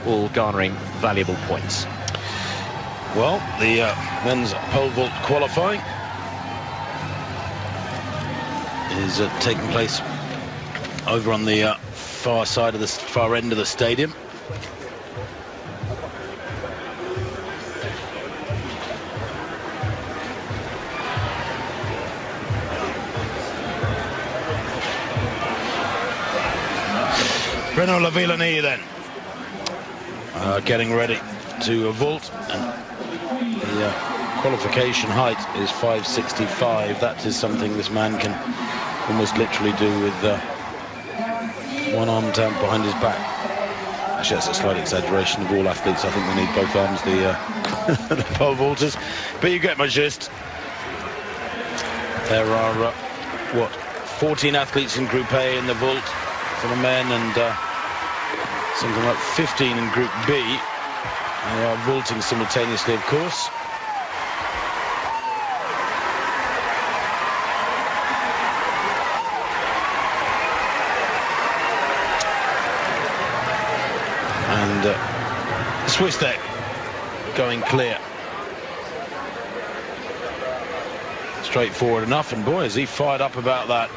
all garnering valuable points. Well, the men's pole vault qualifying is taking place over on the far side of the far end of the stadium. Renauld Lavilianie then getting ready to vault, and the qualification height is 5.65. That is something this man can almost literally do with one arm down behind his back. Actually, that's a slight exaggeration of all athletes. I think they need both arms, the pole vaulters, but you get my gist. There are 14 athletes in Group A in the vault for the men, and something like 15 in Group B. They are vaulting simultaneously, of course. And Swiss there going clear. Straightforward enough, and boy, is he fired up about that.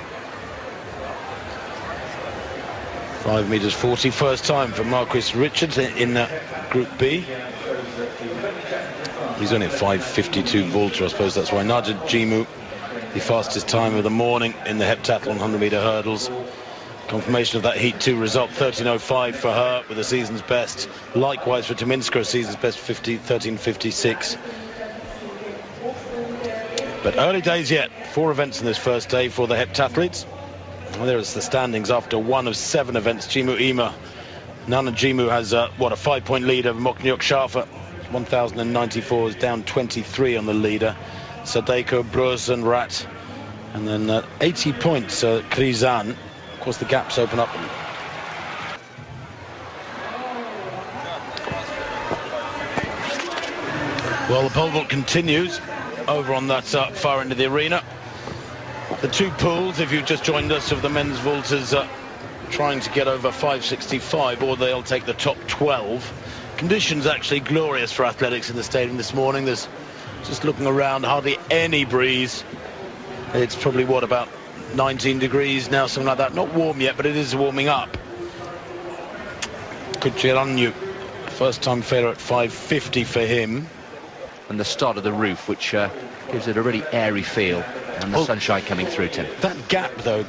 5 meters 40, first time for Marquis Richards in Group B. He's only a 5.52 vaulter, I suppose that's why. Nadia Jimu, the fastest time of the morning in the heptathlon 100-meter hurdles. Confirmation of that Heat 2 result, 13.05 for her, with a season's best. Likewise for Tominska, a season's best 13.56. But early days yet. 4 events in this first day for the heptathletes. Well, there's the standings after 1 of 7 events. Jimu Ima. Nana Jimu has a 5-point lead over Moknyuk Shafa. 1,094 is down 23 on the leader. Sadeko, Brus and Rat. And then 80 points, Krizan. Of course, the gaps open up. Well, the pole vault continues over on that far end of the arena. The 2 pools, if you've just joined us, of the men's vaulters trying to get over 5.65, or they'll take the top 12. Conditions actually glorious for athletics in the stadium this morning. There's, just looking around, hardly any breeze. It's probably, about 19 degrees now, something like that. Not warm yet, but it is warming up. Kucheranyu, first time failure at 5.50 for him. And the start of the roof, which gives it a really airy feel, and the sunshine coming through, Tim. That gap, though,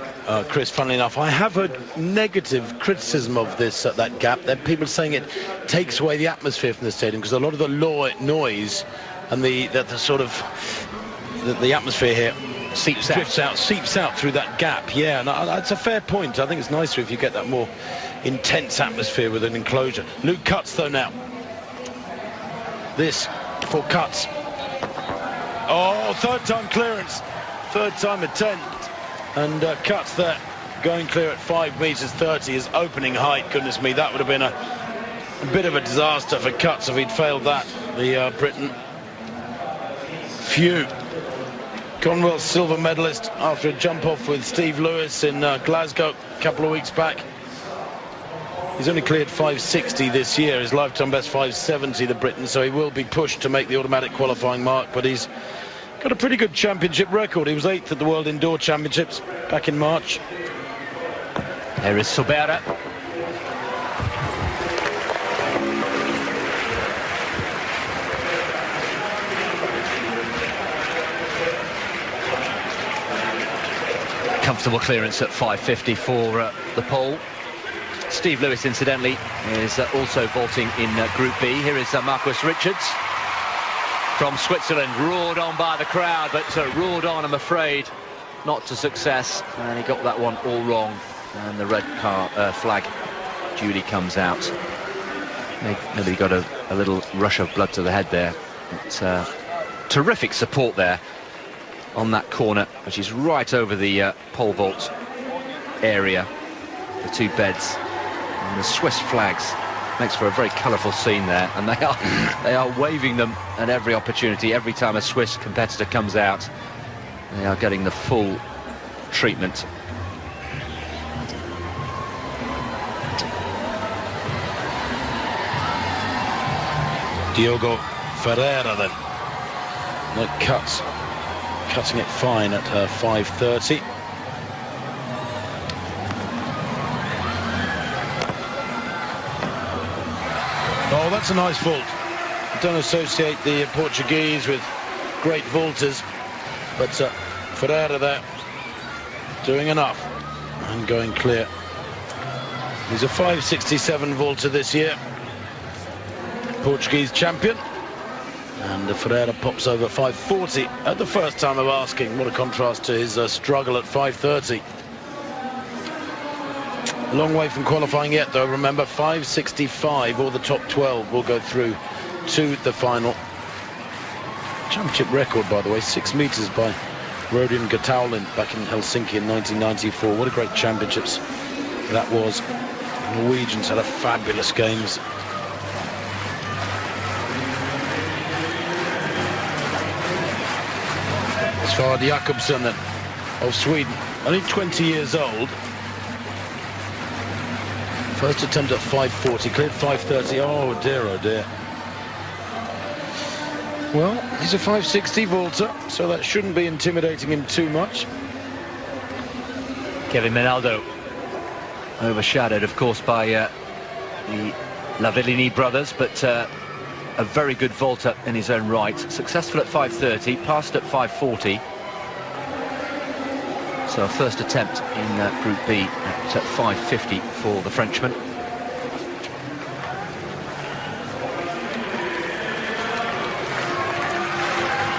Chris, funnily enough, I have heard negative criticism of this, that gap. There are people saying it takes away the atmosphere from the stadium, because a lot of the noise and the sort of the atmosphere here seeps out through that gap. Yeah, and that's a fair point. I think it's nicer if you get that more intense atmosphere with an enclosure. Luke Cutts, though, now. This for Cutts. Oh, third time clearance. Third time attempt. And Cutts there going clear at 5 meters 30, his opening height. Goodness me, that would have been a bit of a disaster for Cutts if he'd failed that. The Briton. Phew. Commonwealth silver medalist after a jump off with Steve Lewis in Glasgow a couple of weeks back. He's only cleared 5.60 this year, his lifetime best 5.70, the Briton, so he will be pushed to make the automatic qualifying mark, but he's got a pretty good championship record. He was 8th at the World Indoor Championships back in March. There is Sobera. Comfortable clearance at 5.50 for the pole. Steve Lewis, incidentally, is also vaulting in Group B. Here is Marquis Richards from Switzerland, roared on by the crowd, but roared on, I'm afraid, not to success, and he got that one all wrong, and the red flag duly comes out. Maybe got a little rush of blood to the head there. But, terrific support there on that corner, which is right over the pole vault area, the 2 beds. And the Swiss flags makes for a very colourful scene there, and they are waving them at every opportunity. Every time a Swiss competitor comes out, they are getting the full treatment. Diogo Ferreira then. That cutting it fine at 5:30. Oh, that's a nice vault. Don't associate the Portuguese with great vaulters, but Ferreira there doing enough and going clear. He's a 5.67 vaulter this year, Portuguese champion, and Ferreira pops over 5.40 at the first time of asking. What a contrast to his struggle at 5.30. A long way from qualifying yet, though. Remember, 5.65, all the top 12 will go through to the final. Championship record, by the way, 6 meters by Rodion Gataulin back in Helsinki in 1994. What a great championships that was. The Norwegians had a fabulous games. Svard Jakobsen then, of Sweden, only 20 years old. First attempt at 5.40, cleared 5.30. Oh dear, oh dear. Well, he's a 5.60 vaulter, so that shouldn't be intimidating him too much. Kevin Menaldo, overshadowed, of course, by the Lavilianie brothers, but a very good vaulter in his own right. Successful at 5.30, passed at 5.40. So a first attempt in Group B at 5.50 for the Frenchman.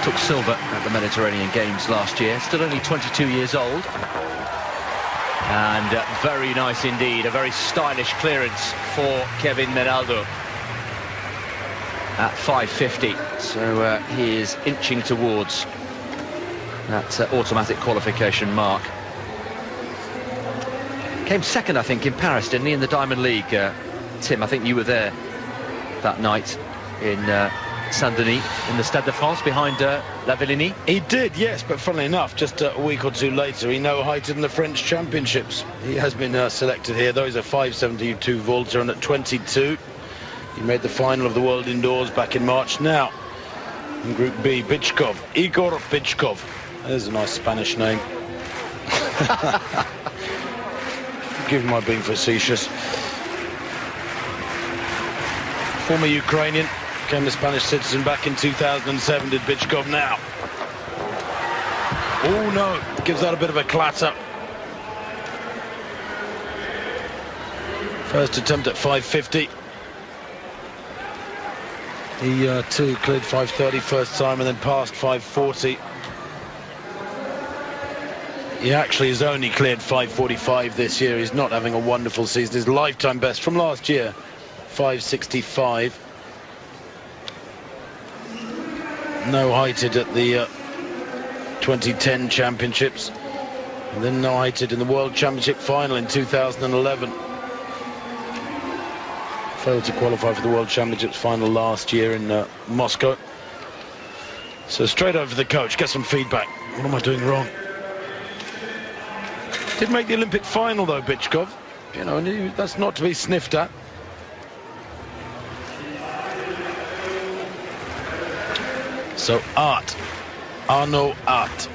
Took silver at the Mediterranean Games last year. Still only 22 years old. And very nice indeed. A very stylish clearance for Kevin Menaldo at 5.50. So he is inching towards that automatic qualification mark. Came second, I think, in Paris, didn't he, in the Diamond League? Tim, I think you were there that night in Saint-Denis, in the Stade de France, behind Lavilianie. He did, yes, but funnily enough, just a week or two later, he no-heighted in the French Championships. He has been selected here, though he's a 5.72 vaulter, and at 22, he made the final of the World Indoors back in March. Now, in Group B, Bichkov, Igor Bichkov. There's a nice Spanish name. Forgive my being facetious. Former Ukrainian, became a Spanish citizen back in 2007, did Bichkov now. Oh no, gives that a bit of a clatter. First attempt at 5.50. He too cleared 5.30 first time and then passed 5.40. He actually has only cleared 5.45 this year. He's not having a wonderful season. His lifetime best from last year, 5.65. No-heighted at the 2010 championships, and then no-heighted in the World Championship final in 2011. Failed to qualify for the World Championships final last year in Moscow. So straight over to the coach, get some feedback. What am I doing wrong? Did make the Olympic final though, Bichkov. You know, that's not to be sniffed at. So Arnaud Art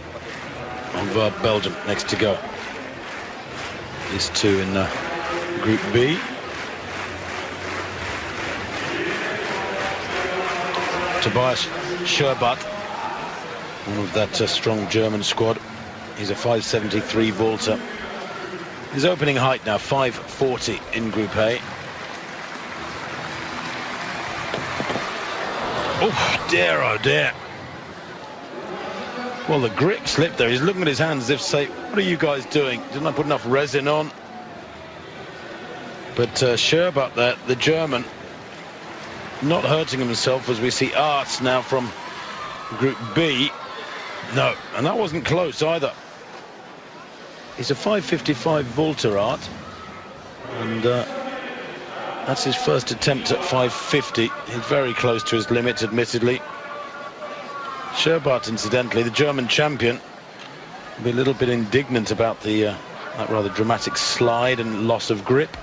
of Belgium next to go. These two in Group B. Tobias Scherbat, one of that strong German squad. He's a 5.73 vaulter. His opening height now 5.40 in Group A. Oh dear, oh dear. Well, the grip slipped there. He's looking at his hands as if to say, what are you guys doing? Didn't I put enough resin on? But Scherbat there, the German, not hurting himself, as we see Art now from Group B. No, and that wasn't close either. He's a 5.55 vaulter, Art, and that's his first attempt at 5.50. He's very close to his limit, admittedly. Scherbat, incidentally, the German champion, will be a little bit indignant about the that rather dramatic slide and loss of grip.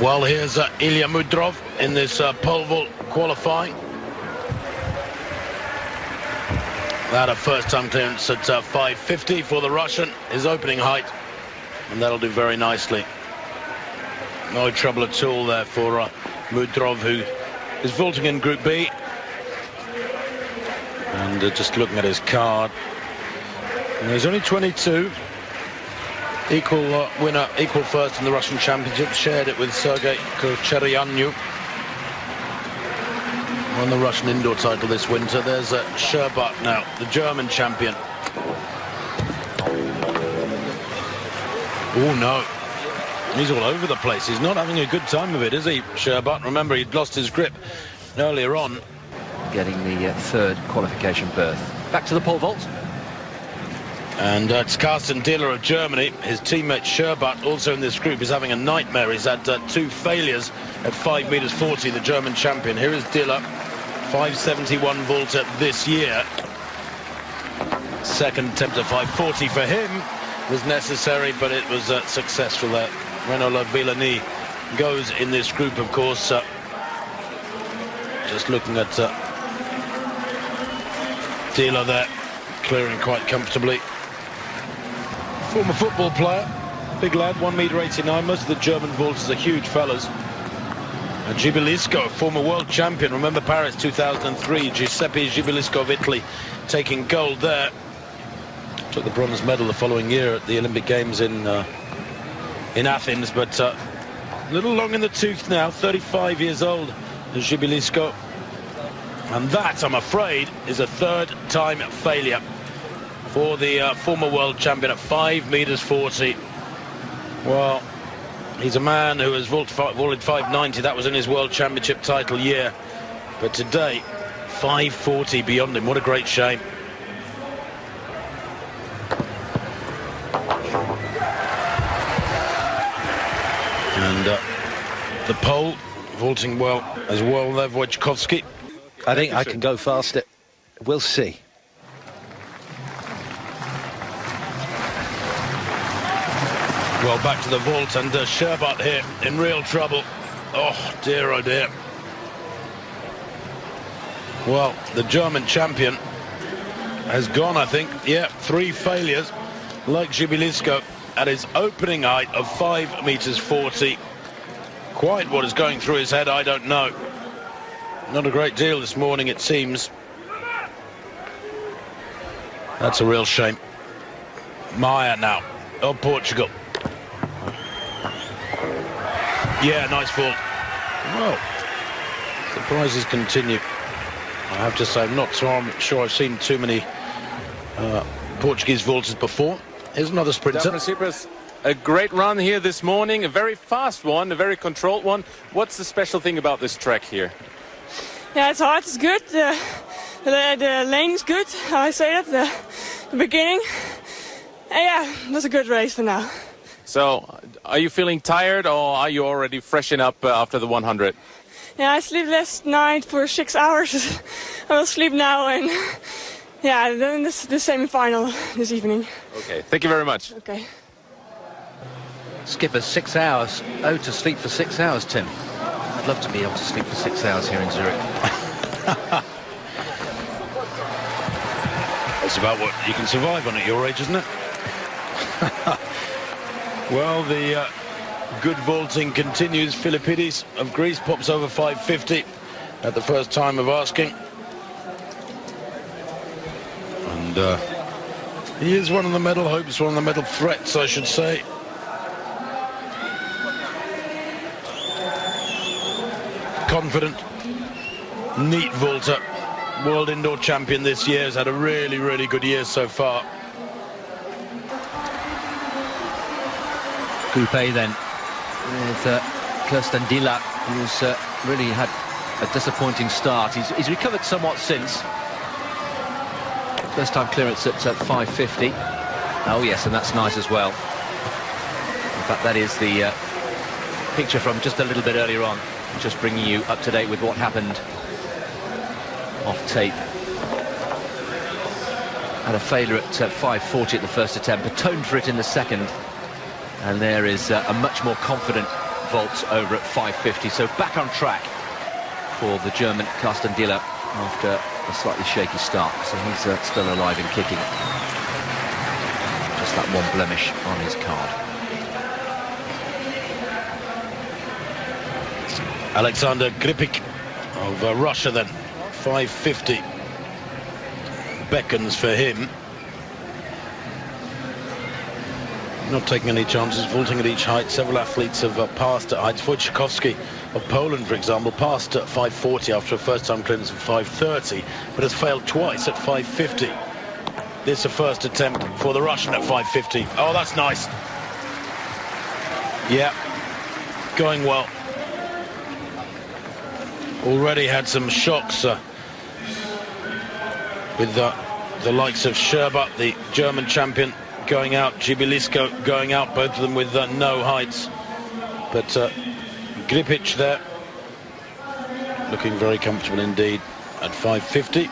Well, here's Ilya Mudrov in this pole vault qualifying. That a first-time clearance at 5.50 for the Russian, his opening height, and that'll do very nicely. No trouble at all there for Mudrov, who is vaulting in Group B. And just looking at his card, and he's only 22. Equal winner, equal first in the Russian Championship. Shared it with Sergei Kocheryanyu. Won the Russian indoor title this winter. There's Sherbat now, the German champion. Oh no, he's all over the place. He's not having a good time of it, is he, Sherbat? Remember, he'd lost his grip earlier on. Getting the third qualification berth. Back to the pole vault. And it's Carsten Diller of Germany. His teammate Sherbat, also in this group, is having a nightmare. He's had 2 failures at 5 meters 40, the German champion. Here is Diller, 571 vaulter this year. Second attempt at 540 for him was necessary, but it was successful there. Renauld Lavilianie goes in this group, of course. Just looking at Diller there, clearing quite comfortably. Former football player, big lad, 1.89 m. Most of the German vaulters are huge fellas. And Gibilisco, former world champion. Remember Paris 2003, Giuseppe Gibilisco of Italy taking gold there. Took the bronze medal the following year at the Olympic Games in Athens, but a little long in the tooth now, 35 years old, Gibilisco. And that, I'm afraid, is a third-time failure for the former world champion at 5 meters 40. Well, he's a man who has vaulted 590. That was in his world championship title year. But today, 540 beyond him. What a great shame. And the pole, vaulting well as well, Lev Wojciechowski. I think I can go faster. We'll see. Well, back to the vault, and Sherbat here in real trouble. Oh dear, oh dear. Well, the German champion has gone, I think. Yeah, 3 failures, like Gibilisco, at his opening height of 5 meters 40. Quite what is going through his head, I don't know. Not a great deal this morning, it seems. That's a real shame. Maya now, of Portugal. Yeah, nice vault. Well, surprises continue. I have to say, I'm not sure I've seen too many Portuguese vaulters before. Here's another sprinter. A great run here this morning, a very fast one, a very controlled one. What's the special thing about this track here? Yeah, it's hard, it's good. The lane is good, I say that, the beginning. And yeah, it was a good race for now. So, are you feeling tired, or are you already freshen up after the 100? Yeah, I slept last night for 6 hours. I will sleep now, and yeah, then this the semi-final this evening. Okay, thank you very much. Okay. Skipper, 6 hours. Oh, to sleep for 6 hours, Tim. I'd love to be able to sleep for 6 hours here in Zurich. That's about what you can survive on at your age, isn't it? Well, the good vaulting continues. Philippidis of Greece pops over 550 at the first time of asking. And he is one of the medal hopes, one of the medal threats, I should say. Confident, neat vaulter, world indoor champion this year, has had a really, really good year so far. Group A then, with Carsten Diller, who's really had a disappointing start. He's recovered somewhat since. First time clearance at 550. Oh yes, and that's nice as well. In fact, that is the picture from just a little bit earlier on. Just bringing you up to date with what happened off tape. Had a failure at 540 at the first attempt, atoned for it in the second. And there is a much more confident vault over at 5:50. So back on track for the German Carsten Diller after a slightly shaky start. So he's still alive and kicking. Just that one blemish on his card. Alexander Gripik of Russia then, 5:50. Beckons for him. Not taking any chances, vaulting at each height. Several athletes have passed at heights. Wojciechowski of Poland, for example, passed at 5:40 after a first-time clearance of 5:30, but has failed twice at 5:50. This is a first attempt for the Russian at 5:50. Oh, that's nice. Yeah, going well. Already had some shocks with the likes of Scherber, the German champion, going out, Jibilisko going out, both of them with no heights. But Gripic there, looking very comfortable indeed at 5:50.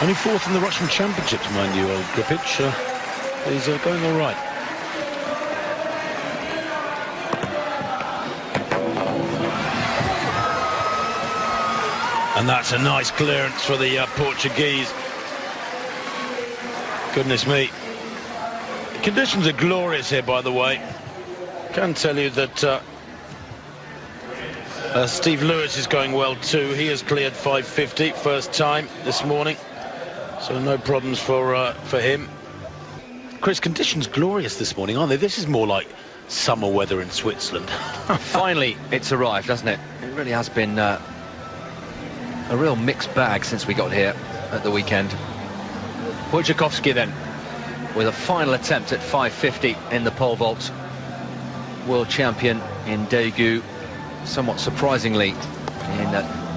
Only fourth in the Russian Championships, mind you, old Gripic. He's going all right. And that's a nice clearance for the Portuguese. Goodness me. The conditions are glorious here, by the way. Can tell you that Steve Lewis is going well too. He has cleared 5:50, first time this morning. So no problems for him. Chris, conditions glorious this morning, aren't they? This is more like summer weather in Switzerland. Finally, it's arrived, hasn't it? It really has been a real mixed bag since we got here at the weekend. Wojciechowski then, with a final attempt at 5:50 in the pole vault. World champion in Daegu, somewhat surprisingly, in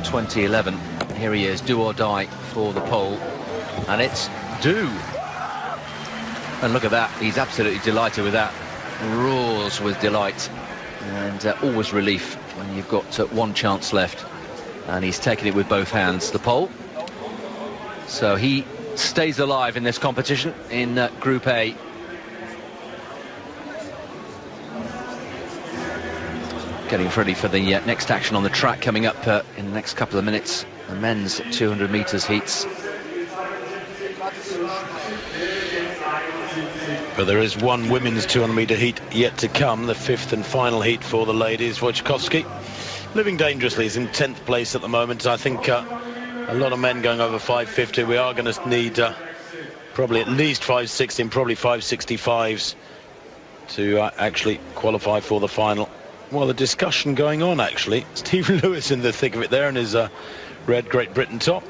2011. Here he is, do or die for the pole. And it's do. And look at that, he's absolutely delighted with that. Roars with delight. And always relief when you've got one chance left. And he's taken it with both hands, the pole. So he stays alive in this competition in Group A. Getting ready for the next action on the track coming up in the next couple of minutes. The men's 200 metres heats. But there is one women's 200-metre heat yet to come, the fifth and final heat for the ladies. Wojciechowski, living dangerously, is in 10th place at the moment. I think a lot of men going over 5:50. We are going to need probably at least 5:60 and probably 5:65s to actually qualify for the final. Well, the discussion going on, actually. Steve Lewis in the thick of it there in his red Great Britain top.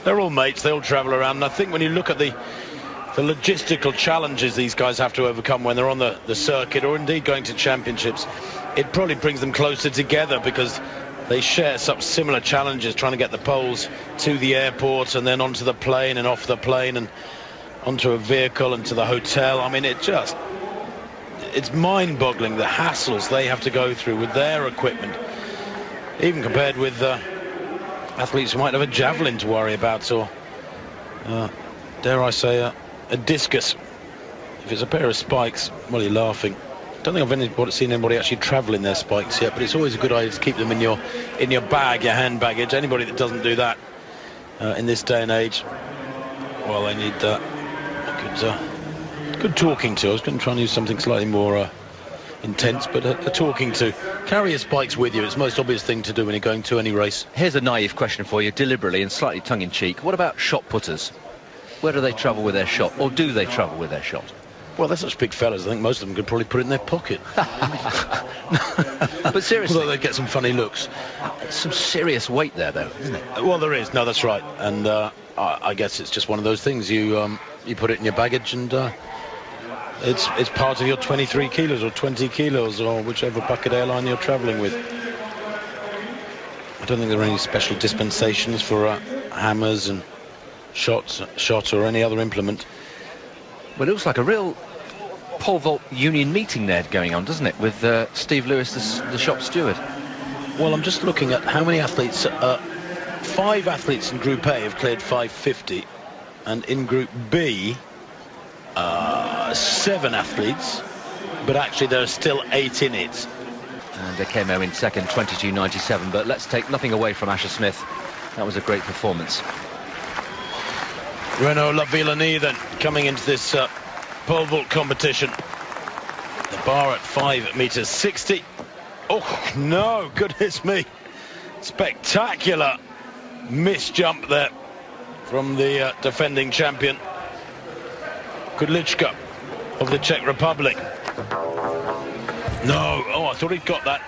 They're all mates, they all travel around, and I think when you look at the logistical challenges these guys have to overcome when they're on the circuit, or indeed going to championships, it probably brings them closer together, because they share such similar challenges, trying to get the poles to the airport and then onto the plane and off the plane and onto a vehicle and to the hotel. I mean, it's mind-boggling the hassles they have to go through with their equipment, even compared with athletes who might have a javelin to worry about, or dare I say a discus. If it's a pair of spikes, well, you're laughing. I don't think I've seen anybody actually travelling their spikes yet, but it's always a good idea to keep them in your bag, your hand baggage. Anybody that doesn't do that in this day and age, well, they need good talking to. I was going to try and use something slightly more intense, but a talking to. Carry your spikes with you. It's the most obvious thing to do when you're going to any race. Here's a naive question for you, deliberately and slightly tongue-in-cheek. What about shot putters? Where do they travel with their shot, or do they travel with their shot? Well, they're such big fellas, I think most of them could probably put it in their pocket. But seriously, although they get some funny looks. Some serious weight there, though, isn't it? Well, there is. No, that's right. And I guess it's just one of those things. You put it in your baggage, and it's part of your 23 kilos or 20 kilos or whichever bucket airline you're travelling with. I don't think there are any special dispensations for hammers and shot or any other implement. Well, it looks like a real pole vault union meeting there going on, doesn't it, with Steve Lewis, the shop steward. Well, I'm just looking at how many athletes 5 5 athletes in Group A have cleared 5:50, and in Group B 7 athletes, but actually there are still 8 in it. And Thankyou in second, 22.97. But let's take nothing away from Asher Smith. That was a great performance. Renauld Lavilianie then coming into this pole vault competition. The bar at 5 meters 60. Oh no, goodness me. Spectacular miss jump there from the defending champion Kudlička of the Czech Republic. No, oh, I thought he'd got that,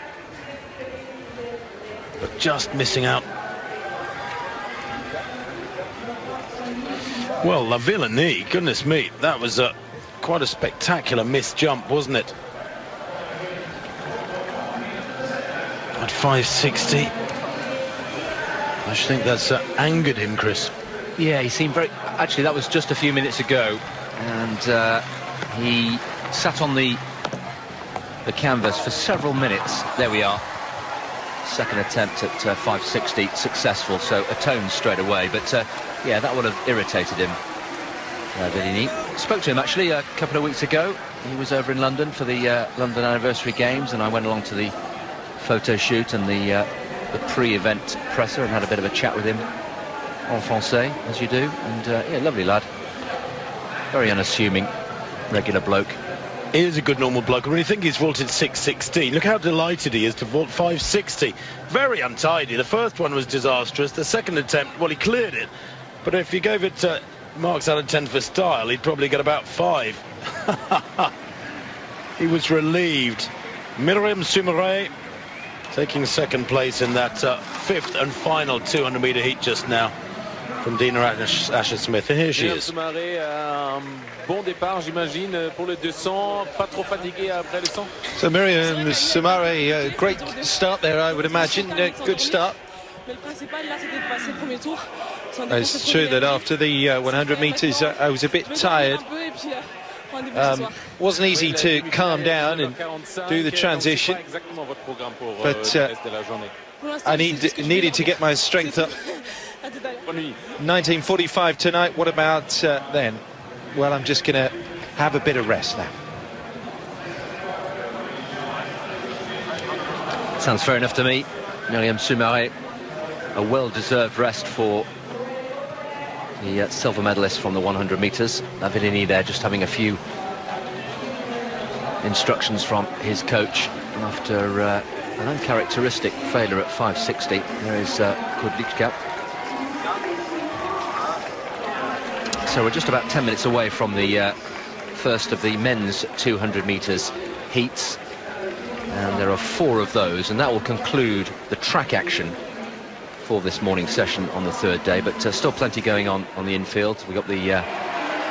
but just missing out. Well, Lavilianie, goodness me, that was quite a spectacular missed jump, wasn't it? At 5:60. I should think that's angered him, Chris. Yeah, he seemed very... Actually, that was just a few minutes ago, and he sat on the canvas for several minutes. There we are. Second attempt at 5:60, successful, so atoned straight away. But yeah, that would have irritated him. Lavilianie. Spoke to him actually a couple of weeks ago. He was over in London for the London Anniversary Games, and I went along to the photo shoot and the pre-event presser and had a bit of a chat with him en français, as you do. And yeah, lovely lad. Very unassuming, regular bloke. He is a good normal bloke. When you think he's vaulted 6:16, look how delighted he is to vault 5:60. Very untidy. The first one was disastrous. The second attempt, well, he cleared it. But if you gave it marks out of 10 for style, he'd probably get about 5. He was relieved. Myriam Soumaré taking second place in that 5th and final 200-meter heat just now from Dina Asher Smith. And here she is. Bon départ, j'imagine, pour le 200, pas trop fatigué après le 100. So Myriam Soumaré, great start there, I would imagine. Good start. It's true that after the 100 meters I was a bit tired. Wasn't easy to calm down and do the transition, but I needed to get my strength up. 19:45 tonight. What about then? Well, I'm just going to have a bit of rest now. Sounds fair enough to me. Myriam Soumaré, a well-deserved rest for the silver medalist from the 100 metres. Lavilianie there just having a few instructions from his coach after an uncharacteristic failure at 5:60. There is Kudlička. So we're just about 10 minutes away from the first of the men's 200 metres heats, and there are 4 of those, and that will conclude the track action for this morning session on the 3rd day. But still plenty going on the infield. We've got the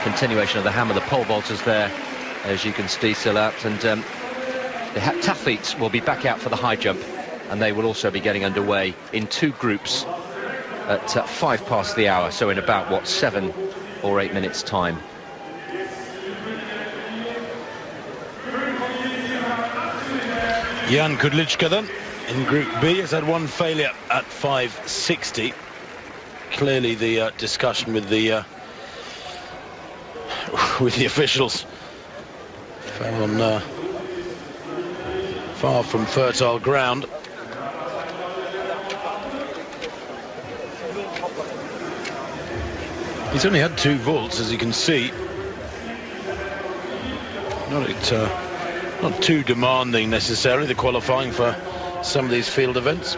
continuation of the hammer, the pole vaulters there, as you can see, still out, and the heptathletes will be back out for the high jump, and they will also be getting underway in 2 groups at 5 past the hour, so in about, what, 7 or 8 minutes time. Jan Kudlička then in Group B has had 1 failure at 5:60. Clearly the discussion with the officials fell on far from fertile ground. He's only had 2 vaults, as you can see. Not too demanding necessarily, the qualifying for some of these field events.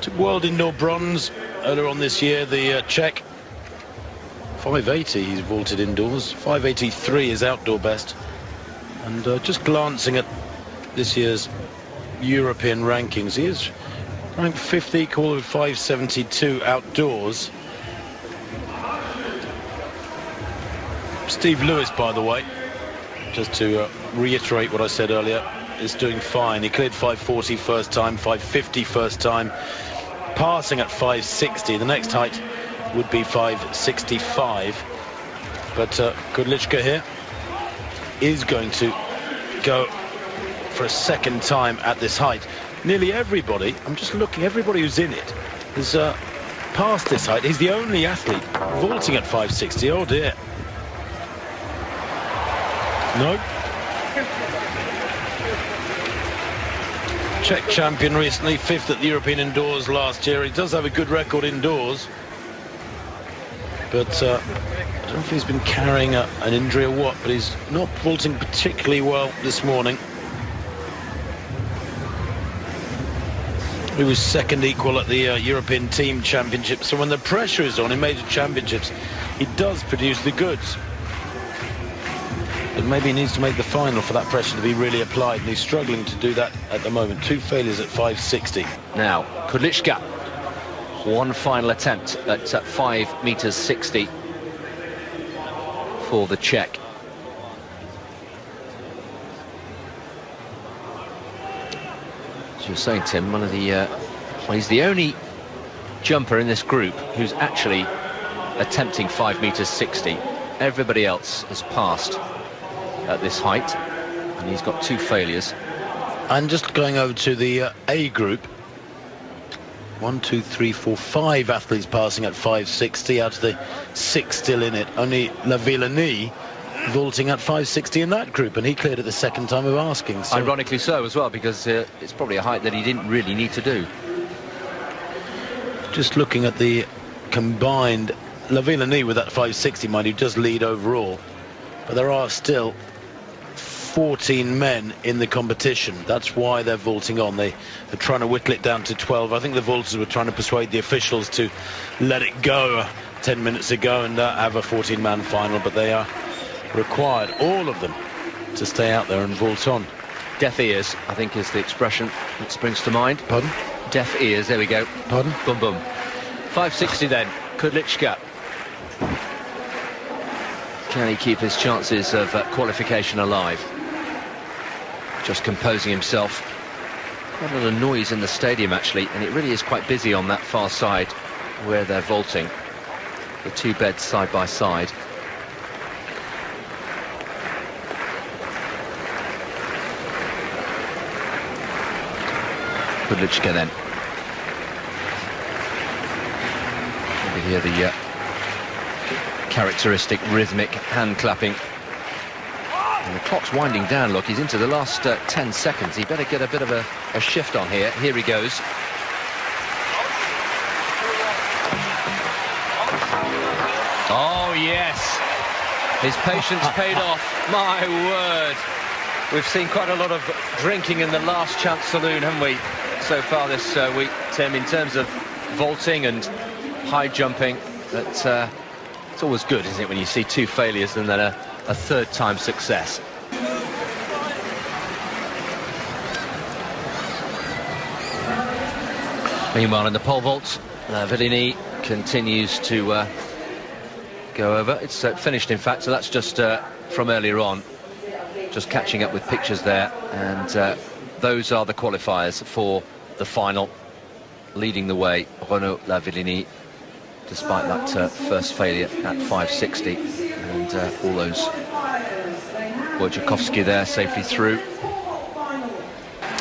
Took world indoor bronze earlier on this year, the Czech. 580 he's vaulted indoors, 583 is outdoor best. And just glancing at this year's European rankings, he is ranked 50, equal with 572 outdoors. Steve Lewis, by the way, just to reiterate what I said earlier, is doing fine. He cleared 540 first time, 550 first time, passing at 560. The next height would be 565. But Kudlička here is going to go for a second time at this height. Nearly everybody, I'm just looking, everybody who's in it has passed this height. He's the only athlete vaulting at 560. Oh dear. No. Czech champion recently, 5th at the European indoors last year. He does have a good record indoors, but I don't know if he's been carrying an injury or what, but he's not vaulting particularly well this morning. He was second equal at the European Team Championship, so when the pressure is on in major championships, he does produce the goods. But maybe he needs to make the final for that pressure to be really applied, and he's struggling to do that at the moment. 2 failures at 560. Now, Kudlička, one final attempt at 5 meters 60 for the Czech. As you're saying, Tim, one of the well, he's the only jumper in this group who's actually attempting 5 meters 60. Everybody else has passed at this height, and he's got 2 failures. And just going over to the A group, 1, 2, 3, 4, 5 athletes passing at 560 out of the 6 still in it. Only Lavilianie vaulting at 560 in that group, and he cleared it the second time of asking. So ironically so as well, because it's probably a height that he didn't really need to do. Just looking at the combined, Lavilianie with that 560, mind you, does lead overall, but there are still 14 men in the competition. That's why they're vaulting on. They're trying to whittle it down to 12. I think the vaulters were trying to persuade the officials to let it go 10 minutes ago and have a 14-man final, but they are required, all of them, to stay out there and vault on. Deaf ears, I think, is the expression that springs to mind. Pardon? Deaf ears, there we go. Pardon? Boom, boom. 560 then, Kudlička. Can he keep his chances of qualification alive? Just composing himself. Quite a lot of noise in the stadium, actually, and it really is quite busy on that far side where they're vaulting. The 2 beds side by side. Kudlička then. You hear the characteristic rhythmic hand clapping. And the clock's winding down, look, he's into the last 10 seconds. He better get a bit of a shift on here. Here he goes. Oh, yes. His patience paid off. My word. We've seen quite a lot of drinking in the last chance saloon, haven't we, so far this week, Tim, in terms of vaulting and high jumping. But it's always good, isn't it, when you see 2 failures and then a 3rd time success. Meanwhile, in the pole vault, Lavilianie continues to go over. It's finished, in fact, so that's just from earlier on. Just catching up with pictures there, and those are the qualifiers for the final. Leading the way, Renauld Lavilianie, despite that first failure at 560, and all those. Wojciechowski there, safely through.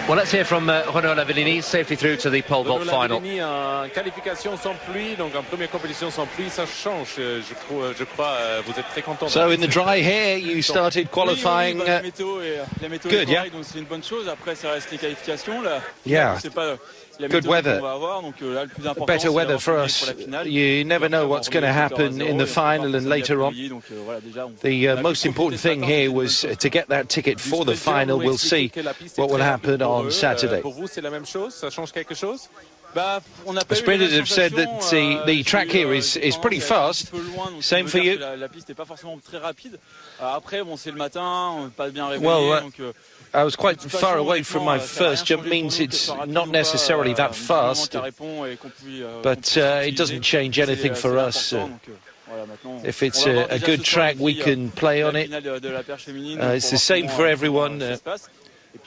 Well, let's hear from Renauld Lavilianie, safely through to the pole vault final. Qualification sans pluie, donc en première compétition sans pluie, ça change, je crois, vous êtes très content. So in the dry here, you started qualifying good, yeah? Donc c'est une bonne chose. Après, ça reste les qualifications là. Yeah. C'est pas Good weather. Better weather for us. You never know what's going to happen in the final and later on. The most important thing here was to get that ticket for the final. We'll see what will happen on Saturday. The sprinters have said that the track here is pretty fast. Same for you? Well, I was quite far away from my first jump, means it's not necessarily that fast, but it doesn't change anything for us. If it's a good track, we can play on it. It's the same for everyone.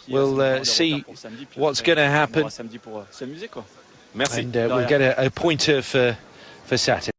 We'll see what's going to happen, and we'll get a pointer for Saturday.